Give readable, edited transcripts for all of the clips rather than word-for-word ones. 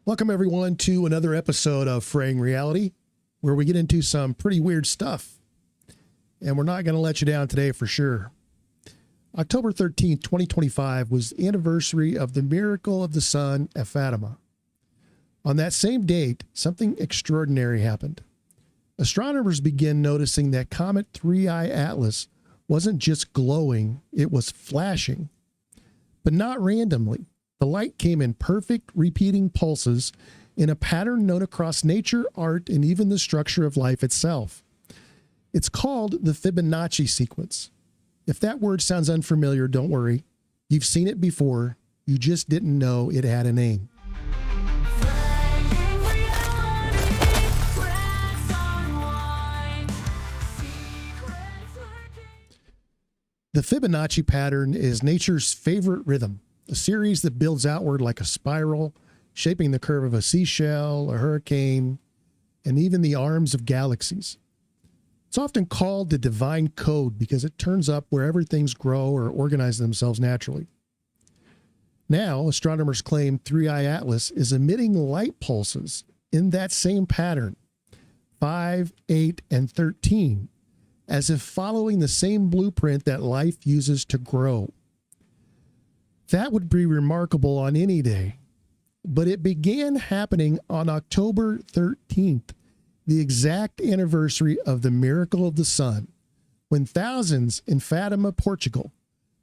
Welcome everyone to another episode of Fraying Reality, where we get into some pretty weird stuff. And we're not going to let you down today for sure. October 13th, 2025 was the anniversary of the miracle of the sun at Fatima. On that same date, something extraordinary happened. Astronomers began noticing that Comet 3IAtlas wasn't just glowing, it was flashing. But not randomly. The light came in perfect repeating pulses in a pattern known across nature, art, and even the structure of life itself. It's called the Fibonacci sequence. If that word sounds unfamiliar, don't worry. You've seen it before. You just didn't know it had a name. The Fibonacci pattern is nature's favorite rhythm, a series that builds outward like a spiral, shaping the curve of a seashell, a hurricane, and even the arms of galaxies. It's often called the divine code because it turns up wherever things grow or organize themselves naturally. Now, astronomers claim 3IAtlas is emitting light pulses in that same pattern, 5, 8, and 13, as if following the same blueprint that life uses to grow. That would be remarkable on any day, but it began happening on October 13th, the exact anniversary of the miracle of the sun, when thousands in Fatima, Portugal,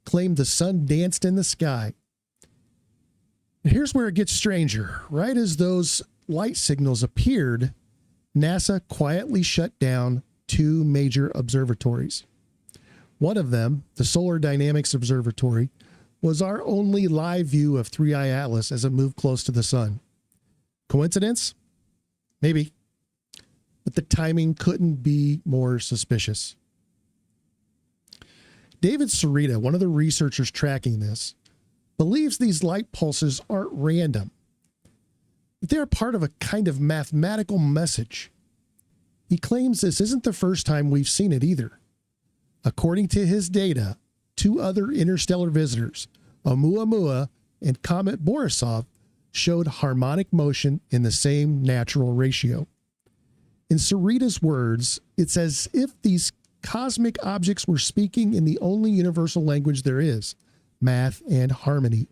claimed the sun danced in the sky. And here's where it gets stranger. Right as those light signals appeared, NASA quietly shut down two major observatories. One of them, the Solar Dynamics Observatory, was our only live view of 3IAtlas as it moved close to the sun. Coincidence? Maybe. But the timing couldn't be more suspicious. David Sarita, one of the researchers tracking this, believes these light pulses aren't random, but they're part of a kind of mathematical message. He claims this isn't the first time we've seen it either. According to his data, two other interstellar visitors, Oumuamua and Comet Borisov, showed harmonic motion in the same natural ratio. In Sarita's words, it's as if these cosmic objects were speaking in the only universal language there is, math and harmony.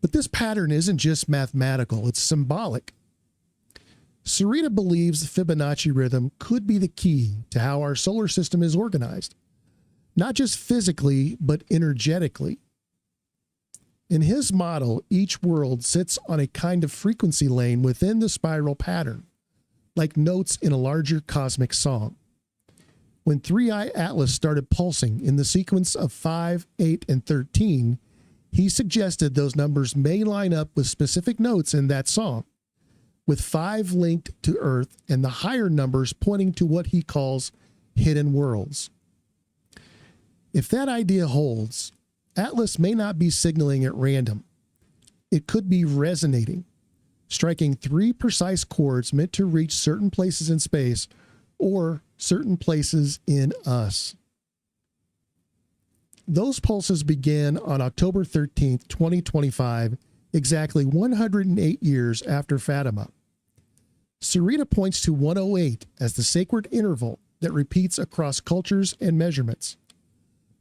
But this pattern isn't just mathematical, it's symbolic. Sarita believes the Fibonacci rhythm could be the key to how our solar system is organized, not just physically, but energetically. In his model, each world sits on a kind of frequency lane within the spiral pattern, like notes in a larger cosmic song. When 3IAtlas started pulsing in the sequence of 5, 8, and 13, he suggested those numbers may line up with specific notes in that song, with 5 linked to Earth and the higher numbers pointing to what he calls hidden worlds. If that idea holds, Atlas may not be signaling at random. It could be resonating, striking 3 precise chords meant to reach certain places in space or certain places in us. Those pulses began on October 13th, 2025, exactly 108 years after Fatima. Sarita points to 108 as the sacred interval that repeats across cultures and measurements.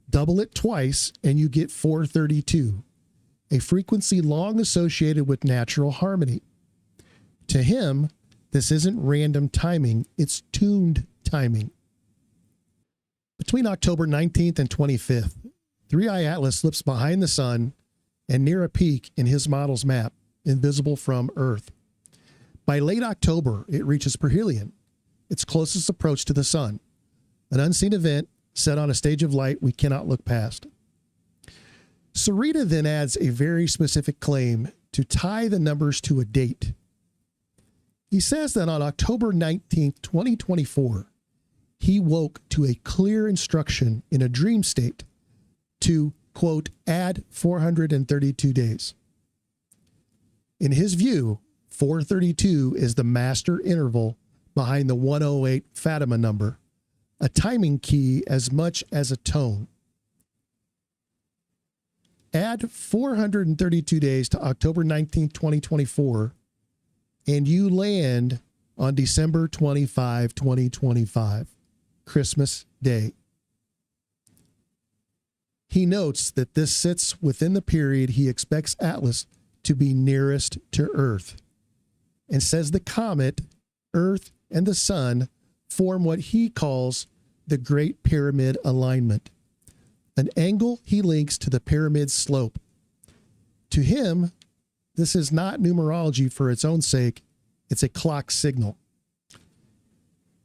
Double it twice and you get 432, a frequency long associated with natural harmony. To him, this isn't random timing, it's tuned timing. Between October 19th and 25th, 3IAtlas slips behind the sun and near a peak in his model's map, invisible from Earth. By late October, it reaches perihelion, its closest approach to the sun, an unseen event set on a stage of light we cannot look past. Sarita then adds a very specific claim to tie the numbers to a date. He says that on October 19th, 2024, he woke to a clear instruction in a dream state to, quote, add 432 days. In his view, 432 is the master interval behind the 108 Fatima number, a timing key as much as a tone. Add 432 days to October 19th, 2024, and you land on December 25, 2025, Christmas Day. He notes that this sits within the period he expects Atlas to be nearest to Earth, and says the comet, Earth, and the Sun form what he calls the Great Pyramid Alignment, an angle he links to the pyramid's slope. To him, this is not numerology for its own sake, it's a clock signal.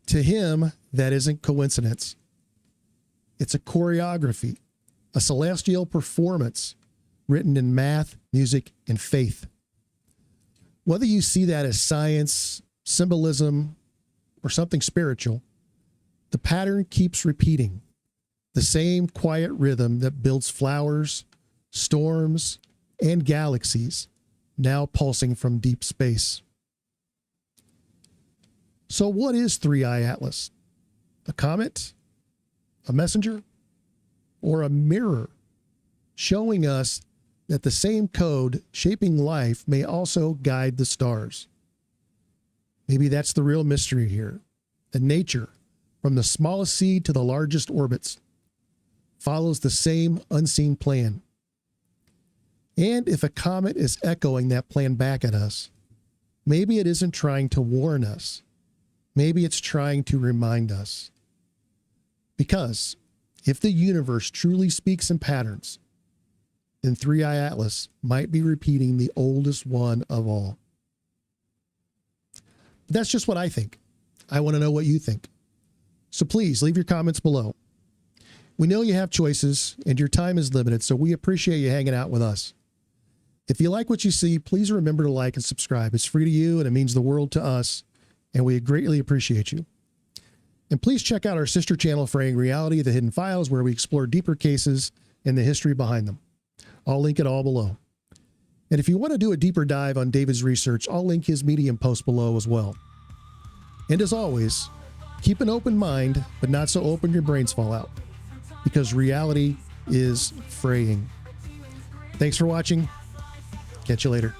To him, that isn't coincidence. It's a choreography, a celestial performance written in math, music, and faith. Whether you see that as science, symbolism, or something spiritual, the pattern keeps repeating. The same quiet rhythm that builds flowers, storms, and galaxies, now pulsing from deep space. So what is 3IAtlas? A comet? A messenger? Or a mirror showing us that the same code shaping life may also guide the stars? Maybe that's the real mystery here. That nature, from the smallest seed to the largest orbits, follows the same unseen plan. And if a comet is echoing that plan back at us, maybe it isn't trying to warn us. Maybe it's trying to remind us. Because if the universe truly speaks in patterns, then 3IAtlas might be repeating the oldest one of all. That's just what I think. I want to know what you think. So please leave your comments below. We know you have choices and your time is limited, so we appreciate you hanging out with us. If you like what you see, please remember to like and subscribe. It's free to you and it means the world to us, and we greatly appreciate you. And please check out our sister channel, Fraying Reality, The Hidden Files, where we explore deeper cases and the history behind them. I'll link it all below. And if you want to do a deeper dive on David's research, I'll link his Medium post below as well. And as always, keep an open mind, but not so open your brains fall out, because reality is fraying. Thanks for watching. Catch you later.